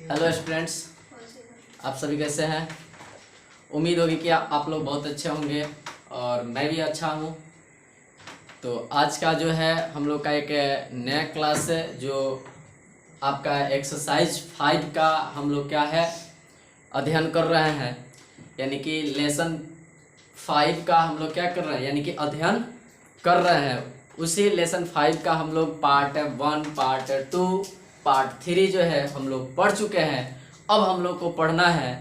Hello students, आप सभी कैसे हैं। उम्मीद होगी कि आप लोग बहुत अच्छे होंगे और मैं भी अच्छा हूं। तो आज का जो है हम लोग का एक नया क्लास है जो आपका एक्सरसाइज 5 का हम लोग क्या है अध्ययन कर रहे हैं, यानी कि लेसन 5 का हम लोग क्या कर रहे हैं यानी कि अध्ययन कर रहे हैं। उसी लेसन 5 का हम लोग पार्ट 1, पार्ट 2, पार्ट 3 जो है हम लोग पढ़ चुके हैं। अब हम लोग को पढ़ना है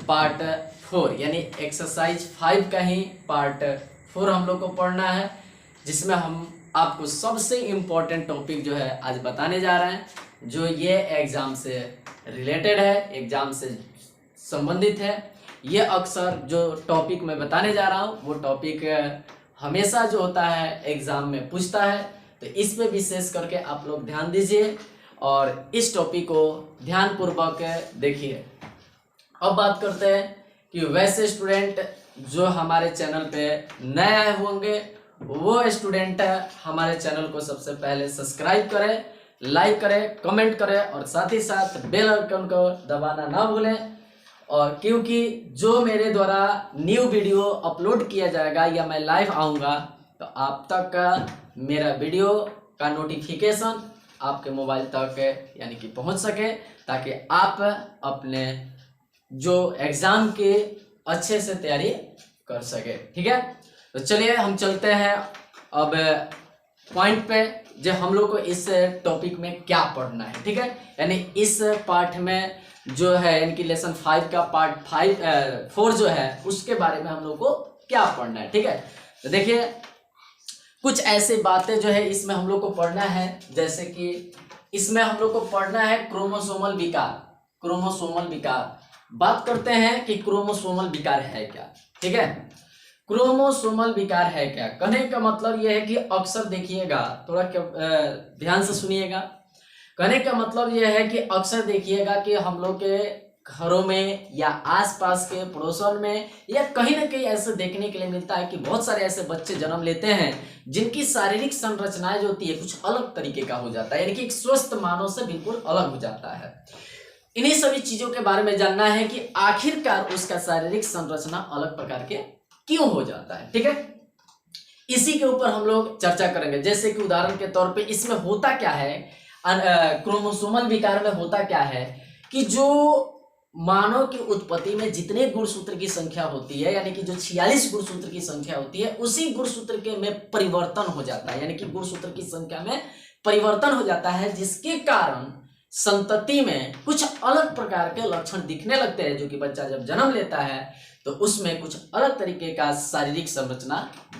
पार्ट 4 यानी एक्सरसाइज 5 का ही पार्ट 4 हम लोग को पढ़ना है, जिसमें हम आपको सबसे इम्पोर्टेंट टॉपिक जो है आज बताने जा रहे हैं, जो ये एग्ज़ाम से रिलेटेड है, एग्ज़ाम से संबंधित है। ये अक्सर जो टॉपिक मैं बताने जा रहा हूँ वो टॉपिक हमेशा जो होता है एग्ज़ाम में पूछता है, तो इस पे विशेष करके आप लोग ध्यान दीजिए और इस टॉपिक को ध्यानपूर्वक देखिए। अब बात करते हैं कि वैसे स्टूडेंट जो हमारे चैनल पे नए आए होंगे वो स्टूडेंट हमारे चैनल को सबसे पहले सब्सक्राइब करें, लाइक करें, कमेंट करें और साथ ही साथ बेल आइकन को दबाना ना भूलें। और क्योंकि जो मेरे द्वारा न्यू वीडियो अपलोड किया जाएगा या मैं लाइव आऊँगा तो आप तक मेरा वीडियो का नोटिफिकेशन आपके मोबाइल तक यानी कि पहुंच सके, ताकि आप अपने जो एग्ज़ाम के अच्छे से तैयारी कर सके। ठीक है, तो चलिए हम चलते हैं अब पॉइंट पे, जो हम लोग को इस टॉपिक में क्या पढ़ना है। ठीक है, यानी इस पार्ट में जो है यानी कि लेसन 5 का पार्ट 4 जो है उसके बारे में हम लोग को क्या पढ़ना है। ठीक है, तो देखिए कुछ ऐसी बातें जो है इसमें हम लोग को पढ़ना है, जैसे कि इसमें हम लोग को पढ़ना है क्रोमोसोमल विकार। क्रोमोसोमल विकार बात करते हैं कि क्रोमोसोमल विकार है क्या। ठीक है, क्रोमोसोमल विकार है क्या, कहने का मतलब यह है कि अक्सर देखिएगा, थोड़ा ध्यान से सुनिएगा। कहने का मतलब यह है कि अक्सर देखिएगा कि हम लोग के घरों में या आसपास के पड़ोसन में या कहीं ना कहीं ऐसे देखने के लिए मिलता है कि बहुत सारे ऐसे बच्चे जन्म लेते हैं जिनकी शारीरिक संरचनाएं जो होती है कुछ अलग तरीके का हो जाता है, यानी कि एक स्वस्थ मानव से बिल्कुल अलग हो जाता है। इन्हीं सभी चीजों के बारे में जानना है कि आखिरकार उसका शारीरिक संरचना अलग प्रकार के क्यों हो जाता है। ठीक है, इसी के ऊपर हम लोग चर्चा करेंगे। जैसे कि उदाहरण के तौर पे इसमें होता क्या है, क्रोमोसोमल विकार में होता क्या है कि जो मानव की उत्पत्ति में जितने गुणसूत्र की संख्या होती है, यानी कि जो 46 गुणसूत्र की संख्या होती है, उसी गुणसूत्र के में परिवर्तन हो जाता है, यानी कि गुणसूत्र की संख्या में परिवर्तन हो जाता है, जिसके कारण संतति में कुछ अलग प्रकार के लक्षण दिखने लगते हैं। जो कि बच्चा जब जन्म लेता है तो उसमें कुछ अलग तरीके का शारीरिक संरचना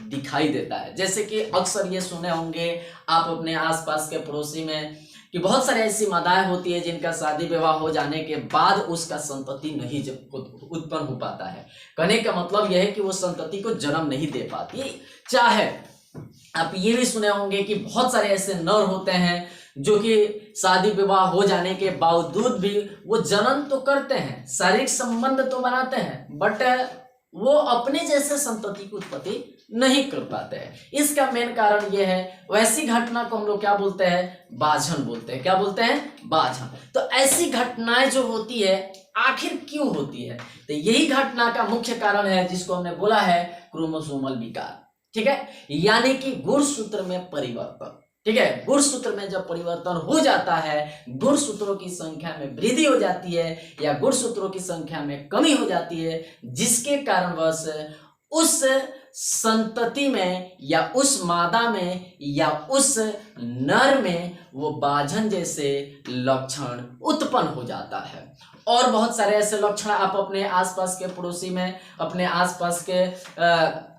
दिखाई देता है। जैसे कि अक्सर ये सुने होंगे आप अपने आसपास के पड़ोसी में कि बहुत सारी ऐसी माताएं होती है जिनका शादी विवाह हो जाने के बाद उसका संतति नहीं उत्पन्न हो पाता है। कहने का मतलब यह है कि वो संतति को जन्म नहीं दे पाती। चाहे आप ये भी सुने होंगे कि बहुत सारे ऐसे नर होते हैं जो कि शादी विवाह हो जाने के बावजूद भी वो जन्म तो करते हैं, शारीरिक संबंध तो बनाते हैं, बट वो अपने जैसे संतति की उत्पत्ति नहीं कर पाते हैं। इसका मेन कारण ये है, वैसी घटना को हम लोग क्या बोलते हैं, बाझन बोलते हैं। क्या बोलते हैं, बाझन। तो ऐसी घटनाएं जो होती है आखिर क्यों होती है, तो यही घटना का मुख्य कारण है जिसको हमने बोला है क्रोमोसोमल विकार। ठीक है, यानी कि गुणसूत्र में परिवर्तन। ठीक है, गुणसूत्र में जब परिवर्तन हो जाता है, गुणसूत्रों की संख्या में वृद्धि हो जाती है या गुणसूत्रों की संख्या में कमी हो जाती है, जिसके कारणवश उस संतति में या उस मादा में या उस नर में वो बाझन जैसे लक्षण उत्पन्न हो जाता है। और बहुत सारे ऐसे लक्षण आप अपने आसपास के पड़ोसी में, अपने आसपास के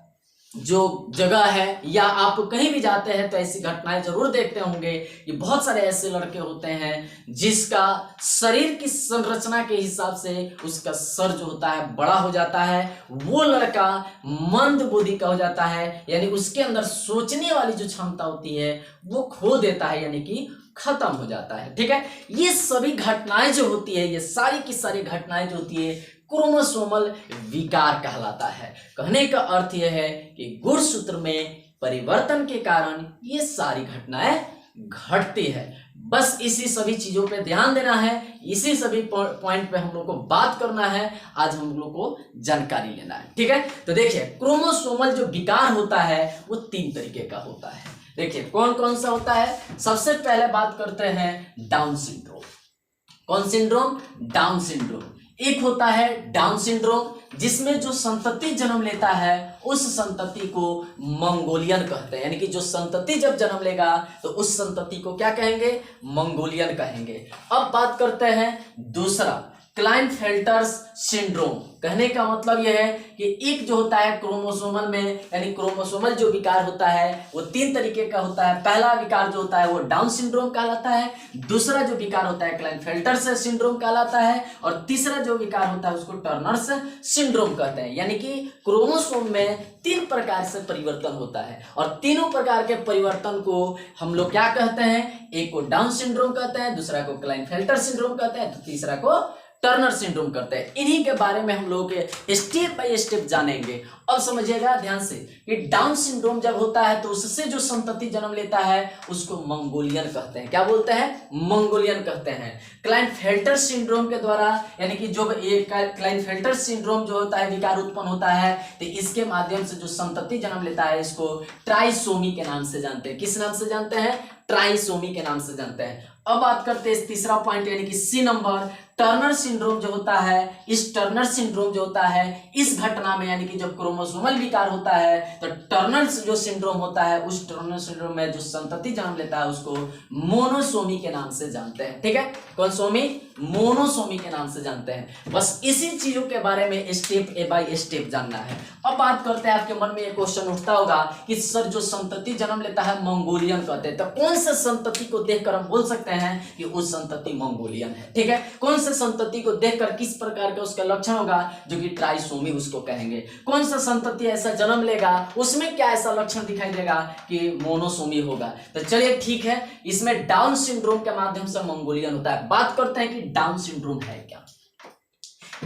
जो जगह है या आप कहीं भी जाते हैं तो ऐसी घटनाएं जरूर देखते होंगे कि बहुत सारे ऐसे लड़के होते हैं जिसका शरीर की संरचना के हिसाब से उसका सर जो होता है बड़ा हो जाता है, वो लड़का मंद बुद्धि का हो जाता है, यानी उसके अंदर सोचने वाली जो क्षमता होती है वो खो देता है, यानी कि खत्म हो जाता है। ठीक है, ये सभी घटनाएं जो होती है, ये सारी की सारी घटनाएं जो होती है क्रोमोसोमल विकार कहलाता है। कहने का अर्थ यह है कि गुणसूत्र में परिवर्तन के कारण ये सारी घटनाएं घटती है। बस इसी सभी चीजों पे ध्यान देना है, इसी सभी पॉइंट पे हम लोग को बात करना है, आज हम लोग को जानकारी लेना है। ठीक है, तो देखिए क्रोमोसोमल जो विकार होता है वो 3 तरीके का होता है। देखिए कौन कौन सा होता है। सबसे पहले बात करते हैं डाउन सिंड्रोम। कौन सिंड्रोम? Down syndrome. एक होता है डाउन सिंड्रोम जिसमें जो संतति जन्म लेता है उस संतति को मंगोलियन कहते हैं, यानी कि जो संतति जब जन्म लेगा तो उस संतति को क्या कहेंगे? मंगोलियन कहेंगे। अब बात करते हैं दूसरा, क्लाइनफेल्टर्स सिंड्रोम। कहने का मतलब यह है कि एक जो होता है क्रोमोसोमल में, यानी क्रोमोसोमल जो विकार होता है वो 3 तरीके का होता है। पहला विकार जो होता है वो डाउन सिंड्रोम कहलाता है, दूसरा जो विकार होता है क्लाइनफेल्टर्स सिंड्रोम कहलाता है, और तीसरा जो विकार होता है उसको टर्नर्स सिंड्रोम कहते हैं। यानी कि क्रोमोसोम में 3 प्रकार से परिवर्तन होता है और तीनों प्रकार के परिवर्तन को हम लोग क्या कहते हैं? एक को डाउन सिंड्रोम कहते हैं, दूसरा को क्लाइनफेल्टर सिंड्रोम कहते हैं, तो तीसरा को टर्नर सिंड्रोम करते हैं। इन्हीं के बारे में हम लोग स्टेप बाय स्टेप जानेंगे। अब समझिएगा ध्यान से कि डाउन सिंड्रोम जब होता है तो उससे जो संतति जन्म लेता है उसको मंगोलियन कहते हैं। क्या बोलते हैं? मंगोलियन कहते हैं। क्लाइनफेल्टर सिंड्रोम के द्वारा, यानी कि जो ये क्लाइनफेल्टर सिंड्रोम जो होता है विकार उत्पन्न होता है तो इसके माध्यम से जो संतति जन्म लेता है इसको ट्राइसोमी के नाम से जानते हैं। किस नाम से जानते हैं? ट्राइसोमी के नाम से जानते हैं। अब बात करते हैं तीसरा पॉइंट, यानी कि सी नंबर, टर्नर सिंड्रोम जो होता है। इस टर्नर सिंड्रोम जो होता है इस घटना में, यानी कि जब क्रोमोसोमल विकार होता है तो टर्नर जो सिंड्रोम होता है उस टर्नर सिंड्रोम में जो संतति जन्म लेता है उसको मोनोसोमी के नाम से जानते हैं। ठीक है, कौन सोमी? मोनोसोमी के नाम से जानते हैं। बस इसी चीजों के बारे में स्टेप बाय स्टेप जानना है। अब बात करते हैं, आपके मन में एक क्वेश्चन उठता होगा कि सर जो संतति जन्म लेता है मंगोलियन कहते हैं, तो कौन से संतति को देखकर हम बोल सकते हैं कि उस संतति मंगोलियन है? ठीक है, कौन से संतति को देखकर किस प्रकार का उसका लक्षण होगा जो कि ट्राइसोमी उसको कहेंगे? कौन सा संतति ऐसा जन्म लेगा उसमें क्या ऐसा लक्षण दिखाई देगा कि मोनोसोमी होगा? तो चलिए ठीक है, इसमें डाउन सिंड्रोम के माध्यम से मंगोलियन होता है। बात करते हैं कि डाउन सिंड्रोम है क्या,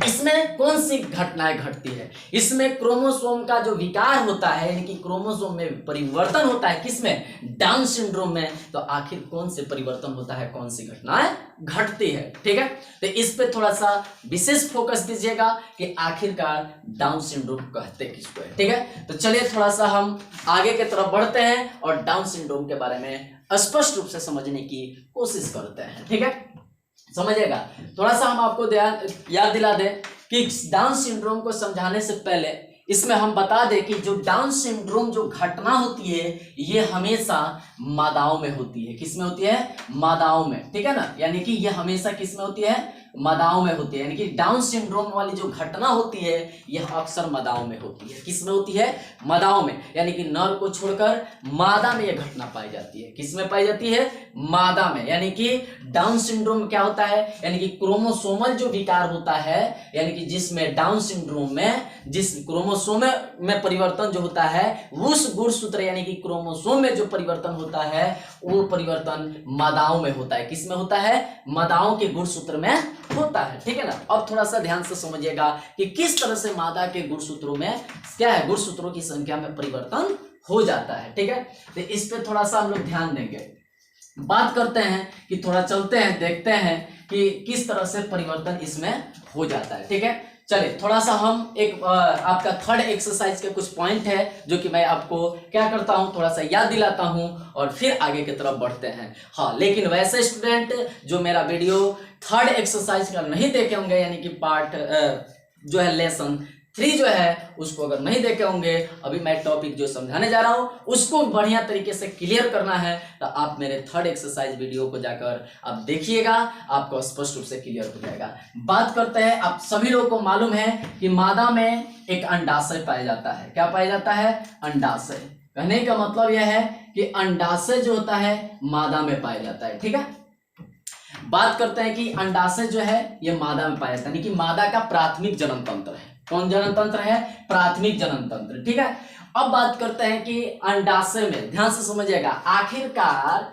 इसमें कौन सी घटनाएं घटती है? इसमें क्रोमोसोम का जो विकार होता है, यानी कि क्रोमोसोम में परिवर्तन होता है। किसमें? डाउन सिंड्रोम में। तो आखिर कौन से परिवर्तन होता है, कौन सी घटनाएं घटती है? ठीक है, तो इस पे थोड़ा सा विशेष फोकस दीजिएगा कि आखिरकार डाउन सिंड्रोम कहते किसको है। ठीक है, तो चलिए थोड़ा सा हम आगे की तरफ बढ़ते हैं और डाउन सिंड्रोम के बारे में स्पष्ट रूप से समझने की कोशिश करते हैं। ठीक है, समझिएगा। थोड़ा सा हम आपको याद दिला दें कि डाउन सिंड्रोम को समझाने से पहले इसमें हम बता दें कि जो डाउन सिंड्रोम जो घटना होती है ये हमेशा मादाओं में होती है। किस में होती है? मादाओं में। ठीक है ना, यानी कि ये हमेशा किस में होती है? मादाओं में होती है। यानी कि डाउन सिंड्रोम वाली जो घटना होती है यह अक्सर मादाओं में होती है। किस में होती है? मादाओं में। यानी कि नर को छोड़कर मादा में यह घटना पाई जाती है। किस में पाई जाती है? मादा में। यानी कि डाउन सिंड्रोम क्या होता है? यानी कि क्रोमोसोमल जो विकार होता है, यानी कि जिसमें डाउन सिंड्रोम में जिस क्रोमोसोम में परिवर्तन जो होता है उस गुणसूत्र यानी कि क्रोमोसोम में जो परिवर्तन होता है वो परिवर्तन मादाओं में होता है। किस में होता है? मादाओं के गुणसूत्र में होता है। ठीक है ना, अब थोड़ा सा ध्यान से समझिएगा कि किस तरह से मादा के गुणसूत्रों में क्या है, गुणसूत्रों की संख्या में परिवर्तन हो जाता है। ठीक है, तो इस पे थोड़ा सा हम लोग ध्यान देंगे। बात करते हैं कि थोड़ा चलते हैं, देखते हैं कि किस तरह से परिवर्तन इसमें हो जाता है। ठीक है, चलिए थोड़ा सा हम एक आपका थर्ड एक्सरसाइज के कुछ पॉइंट है जो कि मैं आपको क्या करता हूं, थोड़ा सा याद दिलाता हूं और फिर आगे की तरफ बढ़ते हैं। हाँ, लेकिन वैसे स्टूडेंट जो मेरा वीडियो थर्ड एक्सरसाइज का नहीं देखे होंगे, यानी कि पार्ट जो है लेसन 3 जो है उसको अगर नहीं देखे होंगे, अभी मैं टॉपिक जो समझाने जा रहा हूं उसको बढ़िया तरीके से क्लियर करना है तो आप मेरे थर्ड एक्सरसाइज वीडियो को जाकर आप देखिएगा, आपको स्पष्ट रूप से क्लियर हो जाएगा। बात करते हैं, आप सभी लोगों को मालूम है कि मादा में एक अंडाशय पाया जाता है। क्या पाया जाता है? अंडाशय। कहने का मतलब यह है कि अंडाशय जो होता है मादा में पाया जाता है। ठीक है, बात करते हैं कि अंडाशय जो है यह मादा में पाया जाता है, यानी कि मादा का प्राथमिक जनन तंत्र है। कौन जनन तंत्र है? प्राथमिक जनन तंत्र। ठीक है, अब बात करते हैं कि अंडाशय में, ध्यान से समझिएगा, आखिरकार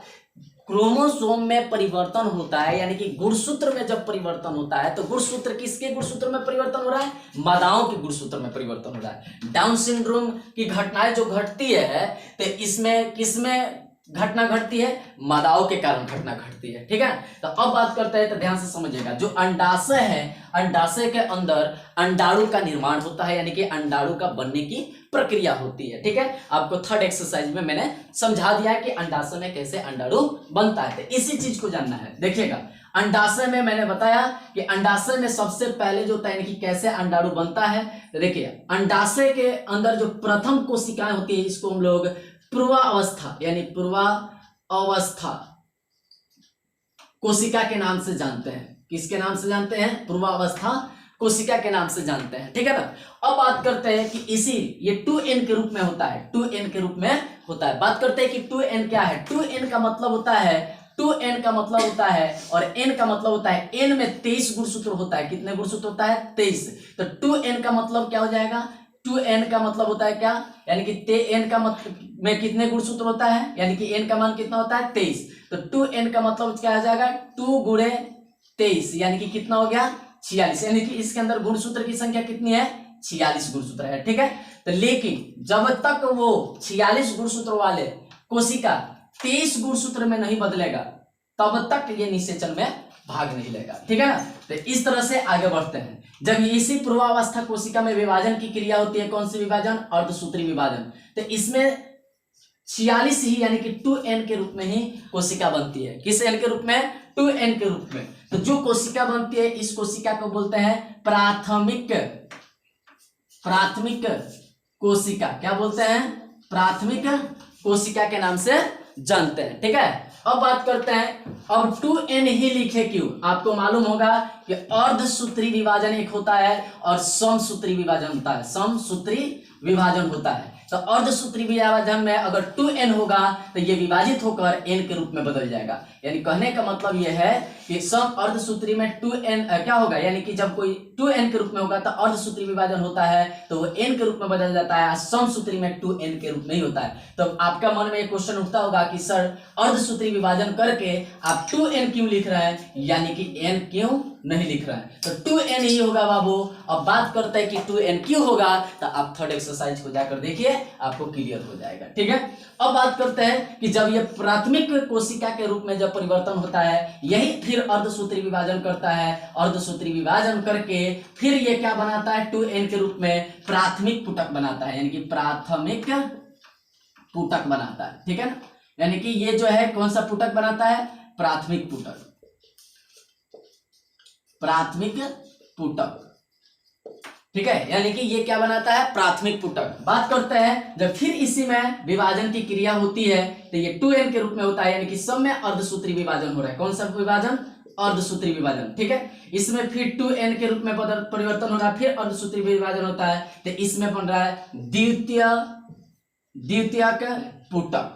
क्रोमोसोम में परिवर्तन होता है, यानी कि गुणसूत्र में जब परिवर्तन होता है तो गुणसूत्र किसके गुणसूत्र में परिवर्तन हो रहा है? मादाओं के गुणसूत्र में परिवर्तन हो रहा है। डाउन सिंड्रोम की घटनाएं जो घटती है तो इसमें किसमें घटना घटती है, मादाओं के कारण घटना घटती है। ठीक है, तो अब बात करते हैं, तो ध्यान से समझिएगा। जो अंडाशय है, अंडाशय के अंदर अंडाणु का निर्माण होता है, यानी कि अंडाणु का बनने की प्रक्रिया होती है। ठीक है, आपको थर्ड एक्सरसाइज में मैंने समझा दिया है कि अंडाशय में कैसे अंडाणु बनता है। तो इसी चीज को जानना है। देखिएगा, अंडाशय में मैंने बताया कि अंडाशय में सबसे पहले जो होता है कि कैसे अंडाणु बनता है। तो देखिए, अंडाशय के अंदर जो प्रथम कोशिकाएं होती है, इसको हम लोग पूर्वावस्था यानी पूर्वावस्था कोशिका के नाम से जानते हैं। किसके नाम से जानते हैं? पूर्वावस्था कोशिका के नाम से जानते हैं। ठीक है ना। अब बात करते हैं कि इसी ये 2n के रूप में होता है, 2n के रूप में होता है। बात करते हैं कि 2n क्या है। 2n का मतलब होता है, 2n का मतलब होता है, और n का मतलब होता है, n में 23 गुणसूत्र होता है। कितने गुणसूत्र होता है? 23। तो 2n का मतलब क्या हो जाएगा? 2n का मतलब होता है क्या, यानी कि n का मतलब में कितने गुणसूत्र होता है, यानी कि n का मान कितना होता है? 23। तो 2n का मतलब क्या आ जाएगा? 2 गुणे 23, यानी कि कितना हो गया? 46। यानी कि इसके अंदर गुणसूत्र की संख्या कितनी है? 46 गुणसूत्र है। ठीक है, तो लेकिन जब तक वो 46 गुणसूत्र वाले कोशिका 23 गुणसूत्र में नहीं बदलेगा, तब तक ये निषेचन में भाग नहीं लेगा। ठीक है ना। तो इस तरह से आगे बढ़ते हैं। जब इसी पूर्वावस्था कोशिका में विभाजन की क्रिया होती है, कौन सी विभाजन? अर्धसूत्री विभाजन। तो इसमें 46 ही, यानी कि 2n के रूप में ही कोशिका बनती है। किस n के रूप में? 2n के रूप में। तो जो कोशिका बनती है, इस कोशिका को बोलते हैं प्राथमिक कोशिका। क्या बोलते हैं? प्राथमिक कोशिका के नाम से जानते हैं। ठीक है, अब बात करते हैं, अब 2n ही लिखे क्यों? आपको मालूम होगा कि अर्धसूत्री विभाजन एक होता है और समसूत्री विभाजन होता है। समसूत्री विभाजन होता है। तो अर्धसूत्री विभाजन में अगर 2n होगा तो ये विभाजित होकर n के रूप में बदल जाएगा। यानी कहने का मतलब ये है कि सम अर्धसूत्री में 2n क्या होगा, यानी कि जब कोई 2n के रूप में होगा तो अर्धसूत्री विभाजन होता है, तो वो n के रूप में बदल जाता है। समसूत्री में 2n के रूप में ही होता है। तो आपका मन में एक क्वेश्चन उठता होगा कि सर अर्धसूत्री विभाजन करके आप 2n क्यों लिख रहे हैं, यानी कि n क्यों नहीं लिख रहे हैं? तो 2n ही होगा बाबू। अब बात करते हैं कि 2n क्यों होगा, तो आप थर्ड एक्सरसाइज को जाकर देखिए, आपको क्लियर हो जाएगा। ठीक है, अब बात करते हैं कि जब ये प्राथमिक कोशिका के रूप में जब परिवर्तन होता है, यही फिर अर्धसूत्री विभाजन करता है। अर्धसूत्री विभाजन करके फिर ये क्या बनाता है? 2n के रूप में प्राथमिक पुटक बनाता है, यानी कि प्राथमिक पुटक बनाता है। ठीक है ना, यानी कि ये जो है कौन सा पुटक बनाता है? प्राथमिक पुटक। प्राथमिक पुटक। ठीक है, यानी कि ये क्या बनाता है? प्राथमिक पुटक। बात करते हैं, जब फिर इसी में विभाजन की क्रिया होती है तो ये 2n के रूप में होता है, यानी कि सब में अर्धसूत्री विभाजन हो रहा है। कौन सा विभाजन? अर्धसूत्री विभाजन। ठीक है, इसमें फिर 2n के रूप में परिवर्तन हो रहा है, फिर अर्धसूत्री विभाजन होता है, तो इसमें बन रहा है द्वितीयक पुटक।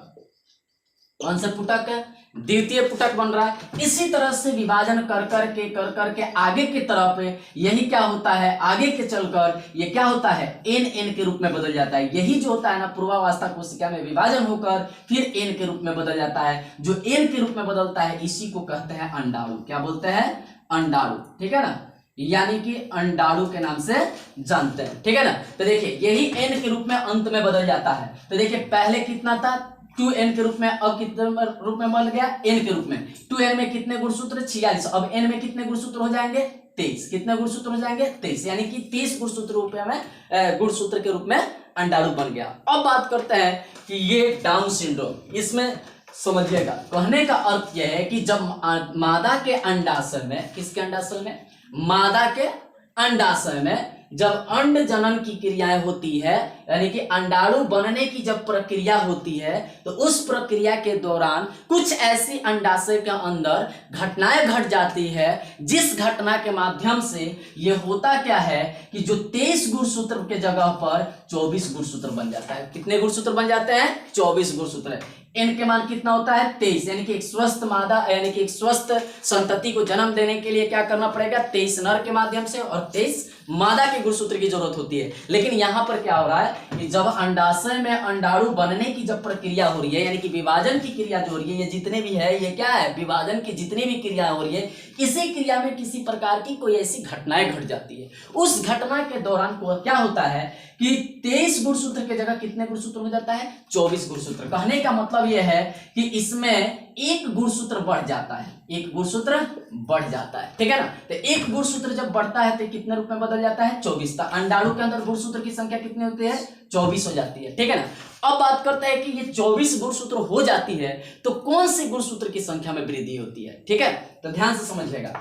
कौन सा पुटक? द्वितीय पुटक बन रहा है। इसी तरह से विभाजन कर करके आगे की तरफ यही क्या होता है? आगे के चलकर ये क्या होता है? n के रूप में बदल जाता है। यही जो होता है ना, पूर्वावस्था कोशिका में विभाजन होकर फिर n के रूप में बदल जाता है। जो n के रूप में बदलता है, इसी को कहते हैं अंडाणु। क्या बोलते हैं? अंडाणु। ठीक है ना, यानी कि अंडाणु के नाम से जानते हैं। ठीक है ना। तो देखिए, यही n के रूप में अंत में बदल जाता है। तो देखिए, पहले कितना था? 2n के रूप में, अब कितने रूप में बन गया? n के रूप में। 2n में कितने गुणसूत्र? 46। अब n में कितने गुणसूत्र हो जाएंगे? 23। कितने गुणसूत्र हो जाएंगे? 23, यानी कि 30 गुणसूत्र रूप में गुणसूत्र के रूप में अंडाणु बन गया। अब बात करते हैं कि ये डाउन सिंड्रोम, इसमें समझिएगा, कहने का अर्थ यह है कि जब मादा के अंडाशय में, किसके अंडाशय में? मादा के अंडाशय में जब अंड जनन की क्रियाएं होती है, यानी कि अंडाणु बनने की जब प्रक्रिया होती है, तो उस प्रक्रिया के दौरान कुछ ऐसी अंडाशय के अंदर घटनाएं घट जाती है, जिस घटना के माध्यम से ये होता क्या है कि जो 23 गुणसूत्र के जगह पर 24 गुणसूत्र बन जाता है। कितने गुणसूत्र बन जाते हैं? 24 गुणसूत्र। n के मान कितना होता है? 23, यानी कि एक स्वस्थ मादा, यानी कि एक स्वस्थ संतति को जन्म देने के लिए क्या करना पड़ेगा? 23 नर के माध्यम से और 23 मादा के गुणसूत्र की जरूरत होती है। लेकिन यहाँ पर क्या हो रहा है कि जब अंडाशय में अंडाणु बनने की जब प्रक्रिया हो रही है, यानी कि विभाजन की क्रिया जो हो रही है, ये जितने भी है ये क्या है, विभाजन की जितनी भी क्रिया हो रही है, इसी क्रिया में किसी प्रकार की कोई ऐसी घटनाएं घट जाती है। उस घटना के दौरान क्या होता है कि 23 गुणसूत्र की जगह कितने गुणसूत्र हो जाता है, 24 गुणसूत्र। कहने का मतलब यह है कि इसमें एक गुणसूत्र बढ़ जाता है, एक गुणसूत्र बढ़ जाता है, ठीक है ना। तो एक गुणसूत्र जब बढ़ता है तो कितने रूप में बदल जाता है, 24। तो अंडाणु के अंदर गुणसूत्र की संख्या कितनी होती है, 24 हो जाती है, ठीक है ना। अब बात करते हैं कि ये 24 गुणसूत्र हो जाती है तो कौन से गुणसूत्र की संख्या में वृद्धि होती है, ठीक है। तो ध्यान से समझिएगा,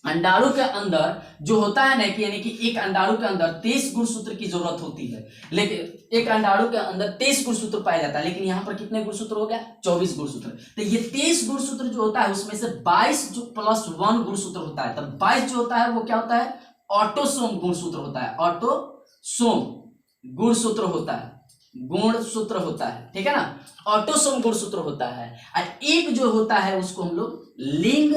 अंडाणु के अंदर जो होता है ना कि यानी कि एक अंडाणु के अंदर 23 गुणसूत्र की जरूरत होती है, लेकिन एक अंडाणु के अंदर 23 गुणसूत्र पाया जाता है, लेकिन यहाँ पर कितने गुणसूत्र हो गया, 24 गुणसूत्र। तो ये 23 गुणसूत्र जो होता है उसमें से 22 जो +1 गुणसूत्र होता है, तब 22 जो होता है वो क्या होता है, ऑटोसोम गुणसूत्र होता है, ऑटोसोम गुणसूत्र होता है, गुणसूत्र होता है, ठीक है ना, ऑटोसोम गुणसूत्र होता है। और एक जो होता है उसको हम लोग लिंग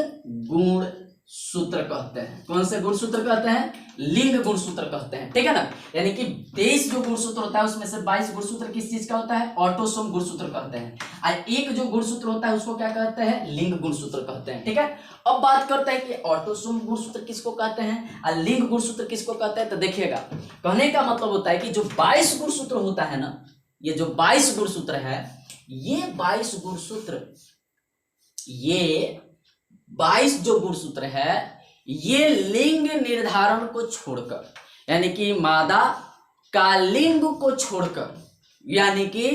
गुण सूत्र कहते हैं। कौन से गुणसूत्र कहते हैं, लिंग गुणसूत्र कहते हैं, ठीक है ना। यानी कि 23 जो गुणसूत्र होता है उसमें से 22 गुणसूत्र किस चीज का होता है, ऑटोसोम गुणसूत्र कहते हैं। और एक जो गुणसूत्र होता है उसको क्या कहते हैं, लिंग गुणसूत्र कहते हैं, ठीक है। अब बात करते हैं कि ऑटोसोम गुणसूत्र किसको कहते हैं और लिंग गुणसूत्र किसको कहते हैं। तो देखिएगा, कहने का मतलब होता है कि जो 22 गुणसूत्र होता है ना, ये जो 22 गुणसूत्र है, ये 22 गुणसूत्र, ये 22 जो गुणसूत्र है, ये लिंग निर्धारण को छोड़कर, यानी कि मादा का लिंग को छोड़कर, यानी कि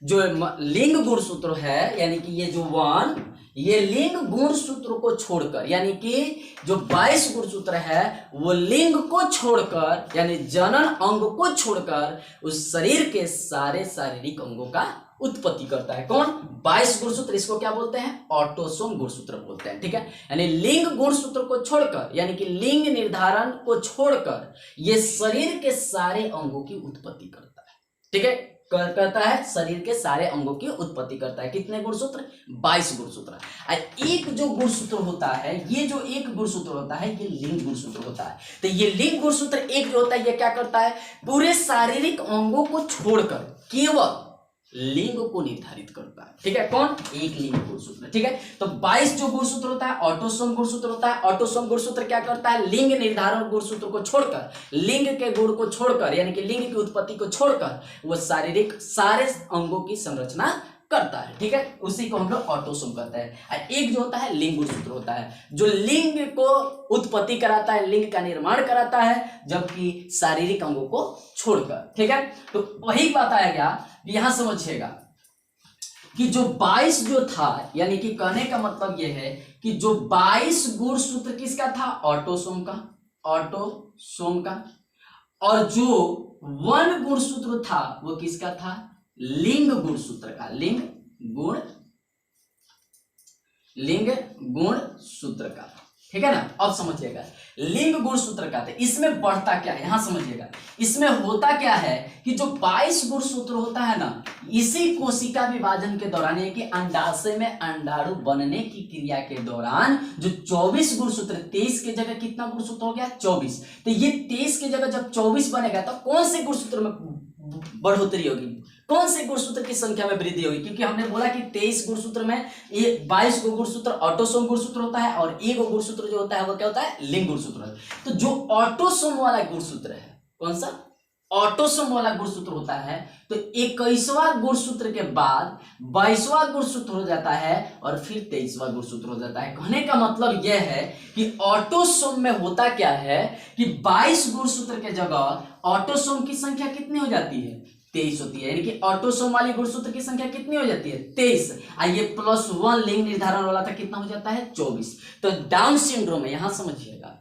जो लिंग गुणसूत्र है, यानी कि ये जो 1, ये लिंग गुणसूत्र को छोड़कर, यानी कि जो 22 गुणसूत्र है वो लिंग को छोड़कर, यानी जनन अंग को छोड़कर उस शरीर के सारे शारीरिक अंगों का उत्पत्ति करता है। कौन, 22 गुणसूत्र, इसको क्या बोलते हैं, ऑटोसोम गुणसूत्र बोलते हैं, ठीक है। यानी लिंग गुणसूत्र को छोड़कर, यानी कि लिंग निर्धारण को छोड़कर ये शरीर के सारे अंगों की उत्पत्ति करता है, ठीक है, करता है, शरीर के सारे अंगों की उत्पत्ति करता है। कितने गुणसूत्र, 22 गुणसूत्र। और एक जो गुणसूत्र होता है, ये जो एक गुणसूत्र होता है ये लिंग गुणसूत्र होता है। तो ये लिंग गुणसूत्र एक जो होता है ये क्या करता है, पूरे शारीरिक अंगों को छोड़कर केवल लिंग को निर्धारित करता है, ठीक है। कौन, एक लिंग गुणसूत्र, ठीक है। तो 22 जो गुणसूत्र होता है ऑटोसोम गुणसूत्र होता है। ऑटोसोम गुणसूत्र क्या करता है, लिंग निर्धारण गुणसूत्र को छोड़कर, लिंग के गुण को छोड़कर, यानी कि लिंग की उत्पत्ति को छोड़कर वो शारीरिक सारे अंगों की संरचना करता है, ठीक है। उसी को हम लोग ऑटोसोम कहते हैं। और एक जो होता है लिंग गुणसूत्र होता है, जो लिंग को उत्पत्ति कराता है, लिंग का निर्माण कराता है, जबकि शारीरिक अंगों को छोड़कर, ठीक है। तो वही बात आया गया, यहां समझिएगा कि जो 22 जो था, यानी कि कहने का मतलब यह है कि जो 22 गुणसूत्र किसका था, ऑटोसोम का, ऑटोसोम का। और जो 1 गुणसूत्र था वो किसका था, लिंग गुणसूत्र का, लिंग गुण सूत्र का, ठीक है ना। अब समझिएगा लिंग गुण सूत्र का, इसमें बढ़ता क्या है, यहां समझिएगा, इसमें होता क्या है कि जो 22 गुण सूत्र होता है ना, इसी कोशिका विभाजन के दौरान, यानी कि अंडाशय में अंडाणु बनने की क्रिया के दौरान जो 24 गुण सूत्र, 23 की जगह कितना गुण सूत्र हो गया, 24। तो ये 23 की जगह जब 24 बनेगा तो कौन से गुण सूत्र में बढ़ोतरी होगी, कौन से गुणसूत्र की संख्या में वृद्धि होगी, क्योंकि हमने बोला कि 23 गुणसूत्र में ये 22 गुणसूत्र ऑटोसोम गुणसूत्र होता है और एक गुणसूत्र जो होता है वो क्या होता है, लिंग गुणसूत्र। तो जो ऑटोसोम वाला गुणसूत्र है, कौन सा, ऑटोसोम वाला गुणसूत्र होता है, तो 21वां गुणसूत्र के बाद 22वां गुणसूत्र हो जाता है और फिर 23वां गुणसूत्र हो जाता है। कहने का मतलब यह है कि ऑटोसोम में होता क्या है कि 22 गुणसूत्र के जगह ऑटोसोम की संख्या कितनी हो जाती है, 23 होती है, यानी कि ऑटोसोम वाली गुणसूत्र की संख्या कितनी हो जाती है, 23। ये +1 लिंग निर्धारण वाला था, कितना हो जाता है, 24। तो डाउन सिंड्रोम है, यहां समझिएगा,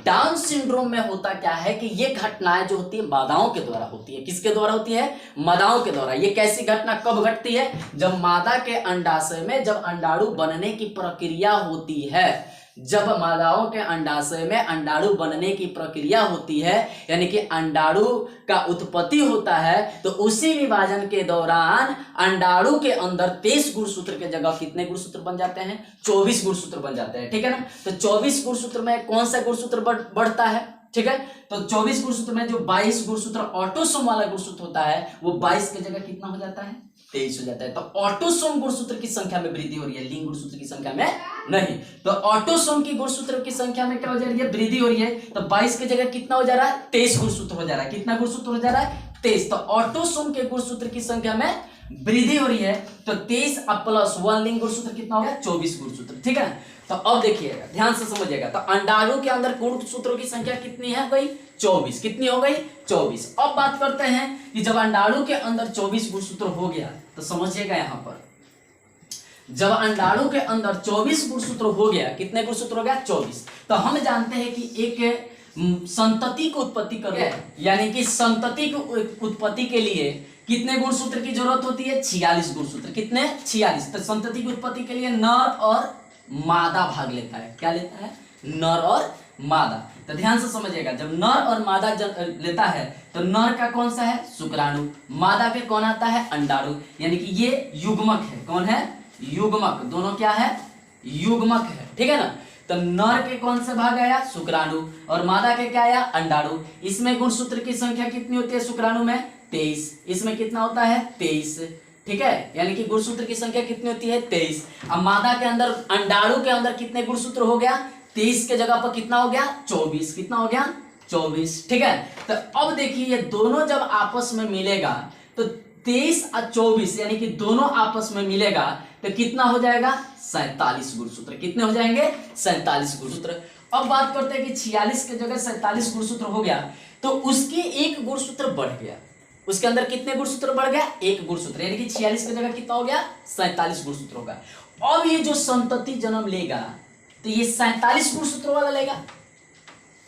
डाउन सिंड्रोम में होता क्या है कि ये घटनाएं जो होती है मादाओं के द्वारा होती है। किसके द्वारा होती है, मादाओं के द्वारा। ये कैसी घटना कब घटती है, जब मादा के अंडाशय में जब अंडाणु बनने की प्रक्रिया होती है, जब मादाओं के अंडाशय में अंडाणु बनने की प्रक्रिया होती है, यानी कि अंडाणु का उत्पत्ति होता है, तो उसी विभाजन के दौरान अंडाणु के अंदर 23 गुणसूत्र के जगह कितने गुणसूत्र बन जाते हैं, 24 गुणसूत्र बन जाते हैं, ठीक है ना। तो 24 गुणसूत्र में कौन सा गुणसूत्र बढ़ता है, ठीक है। तो 24 गुणसूत्र में जो 22 गुणसूत्र ऑटोसोम वाला गुणसूत्र होता है वो 22 की जगह कितना हो जाता है, 23 हो जाता है। तो ऑटोसोम गुणसूत्र की संख्या में वृद्धि हो रही है, लिंग गुणसूत्र की संख्या में नहीं। तो ऑटोसोम की गुणसूत्र की संख्या में क्या हो जा रही है, वृद्धि हो रही है। तो 22 की जगह कितना हो जा रहा है, 23 गुणसूत्र हो जा रहा है। कितना गुणसूत्र हो जा रहा है, 23। तो ऑटोसोम के गुणसूत्र की संख्या में वृद्धि हो रही है। तो 23 प्लस 1 लिंग गुणसूत्र कितना हो गया, 24 गुणसूत्र, ठीक है। तो अब देखिएगा, ध्यान से समझिएगा। तो अंडाणु के अंदर गुणसूत्रों की संख्या कितनी है भाई, 24। कितनी हो गई, 24। अब बात करते हैं कि जब अंडाणु के अंदर 24 गुणसूत्र हो गया तो समझिएगा यहां पर, जब अंडाणु के अंदर 24 गुणसूत्र हो गया, कितने गुणसूत्र हो गया, 24। तो हम जानते हैं कि एक संतति को उत्पत्ति कर, यानी कि संतति को उत्पत्ति के लिए कितने गुणसूत्र की जरूरत होती है, 46 गुणसूत्र। कितने, 46। तो संतति की उत्पत्ति के लिए नर और मादा भाग लेता है। क्या लेता है, नर और मादा। तो ध्यान से समझिएगा, जब नर और मादा लेता है तो नर का कौन सा है, शुक्राणु, मादा के कौन आता है, अंडाणु। यानी कि ये युग्मक है। कौन है, युग्मक। दोनों क्या है, युग्मक है, ठीक है ना। तो नर के कौन से भाग आया, शुक्राणु, और मादा के क्या आया, अंडाणु। इसमें गुणसूत्र की संख्या कितनी होती है, शुक्राणु में 23, इसमें कितना होता है, 23, ठीक है। यानी कि गुणसूत्र की संख्या कितनी होती है, 23। अब मादा के अंदर, अंडाणु के अंदर कितने गुणसूत्र हो गया, 23 के जगह पर कितना हो गया, 24। कितना हो गया, 24, ठीक है। तो अब देखिए ये दोनों जब आपस में मिलेगा तो 23 और 24 यानी कि दोनों आपस में मिलेगा तो कितना हो जाएगा, 47 गुणसूत्र। कितने हो जाएंगे, 47 गुणसूत्र। अब बात करते हैं कि 46 की जगह 47 गुणसूत्र हो गया तो उसके एक गुणसूत्र बढ़ गया। उसके अंदर कितने गुणसूत्र बढ़ गया, एक गुणसूत्र। यानी कि 46 की जगह कितना हो गया, 47 गुणसूत्र होगा। अब ये जो संतति जन्म लेगा तो ये 47 गुणसूत्र वाला लेगा।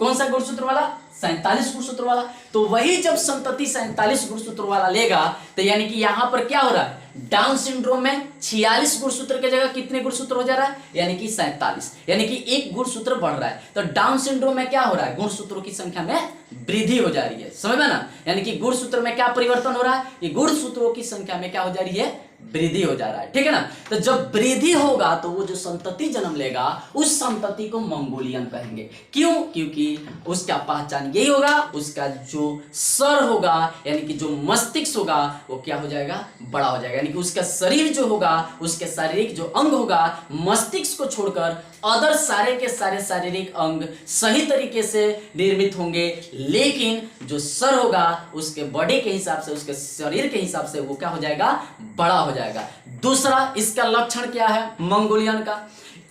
कौन सा गुणसूत्र वाला, 47 गुणसूत्र वाला। तो वही जब संतति 47 गुणसूत्र वाला लेगा तो यानी कि यहां पर क्या हो रहा है, डाउन सिंड्रोम में 46 गुणसूत्र की जगह कितने गुणसूत्र हो जा रहा है, यानी कि 47, यानी कि एक गुणसूत्र बढ़ रहा है। तो डाउन सिंड्रोम में क्या हो रहा है, गुणसूत्रों की संख्या में वृद्धि हो जा रही है। समझ में ना, यानी कि गुणसूत्र में क्या परिवर्तन हो रहा है, ये गुणसूत्रों की संख्या में क्या हो जा रही है, वृद्धि हो जा रहा है, ठीक है ना। तो जब वृद्धि होगा तो वो जो संतति जन्म लेगा उस संतति को मंगोलियन कहेंगे। क्यों, क्योंकि उसका पहचान यही होगा, उसका जो सर होगा यानी कि जो मस्तिष्क होगा वो क्या हो जाएगा, बड़ा हो जाएगा। यानी कि उसका शरीर जो होगा, उसके शारीरिक जो अंग होगा, मस्तिष्क को छोड़कर अदर सारे के सारे शारीरिक अंग सही तरीके से निर्मित होंगे, लेकिन जो सर होगा उसके बॉडी के हिसाब से, उसके शरीर के हिसाब से वो क्या हो जाएगा, बड़ा हो जाएगा। दूसरा इसका लक्षण क्या है मंगोलियन का,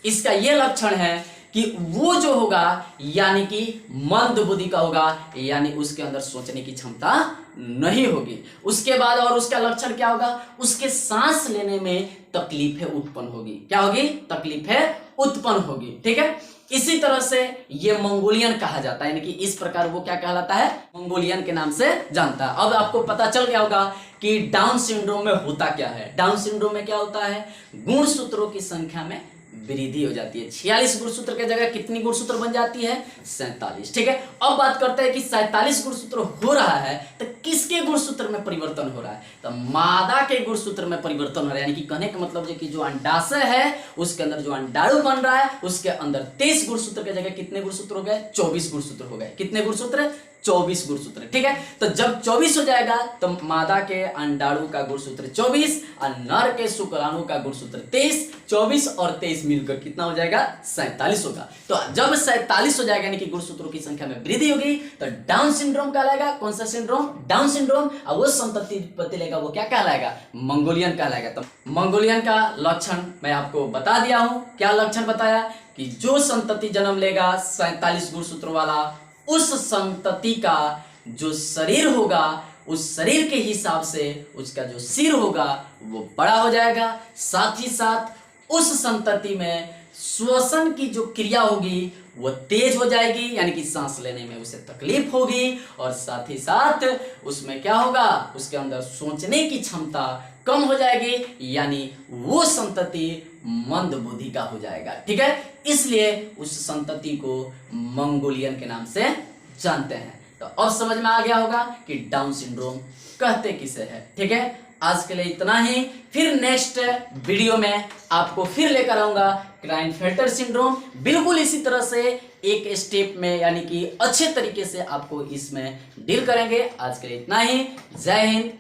इसका ये लक्षण है कि वो जो होगा यानी कि मंद बुद्धि का होगा, यानी उसके अंदर सोचने की क्षमता नहीं होगी। उसके बाद और उसका लक्षण क्या होगा, उसके सांस लेने में तकलीफें उत्पन्न होगी। क्या होगी, तकलीफें उत्पन्न होगी, ठीक है। इसी तरह से ये मंगोलियन कहा जाता है, यानी कि इस प्रकार वो क्या कहलाता है, मंगोलियन के नाम से जानता है। अब आपको पता चल गया होगा कि डाउन सिंड्रोम में होता क्या है। डाउन सिंड्रोम में क्या होता है, गुणसूत्रों की संख्या में वृद्धि हो जाती है। 46 गुणसूत्र की जगह कितनी गुणसूत्र बन जाती है, 47, ठीक है। अब बात करते हैं कि 47 गुणसूत्र हो रहा है तो किसके गुणसूत्र में परिवर्तन हो रहा है, तो मादा के गुणसूत्र में परिवर्तन हो रहा है। यानी कि कहने का मतलब है कि जो अंडाशय है उसके अंदर जो अंडाणु बन रहा है उसके अंदर 23 गुणसूत्र की जगह कितने गुणसूत्र हो गए, 24 गुणसूत्र हो गए। कितने गुणसूत्र, 24 गुणसूत्र, ठीक है। तो जब 24 हो जाएगा तो मादा के अंडाणु का गुणसूत्र 24 और नर के शुक्राणु का गुणसूत्र 23, 24 और 23 मिलकर कितना हो जाएगा, 47 होगा। तो जब 47 हो जाएगा यानी कि गुणसूत्रों की संख्या में वृद्धि होगी तो डाउन सिंड्रोम कहलाएगा। कौन सा सिंड्रोम, डाउन सिंड्रोम। और वो संतति उत्पत्ति लेगा वो क्या कहलाएगा, मंगोलियन कहलाएगा। तो मंगोलियन का लक्षण मैं आपको बता दिया हूं। क्या लक्षण बताया कि जो संतति जन्म लेगा 47 गुणसूत्रों वाला, उस संतति का जो शरीर होगा उस शरीर के हिसाब से उसका जो सिर होगा वो बड़ा हो जाएगा। साथ ही साथ उस संतति में श्वसन की जो क्रिया होगी वो तेज हो जाएगी, यानी कि सांस लेने में उसे तकलीफ होगी। और साथ ही साथ उसमें क्या होगा, उसके अंदर सोचने की क्षमता कम हो जाएगी, यानी वो संतति मंद बुद्धि का हो जाएगा, ठीक है। इसलिए उस संतति को मंगोलियन के नाम से जानते हैं। तो अब समझ में आ गया होगा कि डाउन सिंड्रोम कहते किसे है, ठीक है। आज के लिए इतना ही। फिर नेक्स्ट वीडियो में आपको फिर लेकर आऊंगा क्लाइनफेल्टर सिंड्रोम, बिल्कुल इसी तरह से एक स्टेप में, यानी कि अच्छे तरीके से आपको इसमें डील करेंगे। आज के लिए इतना ही। जय हिंद,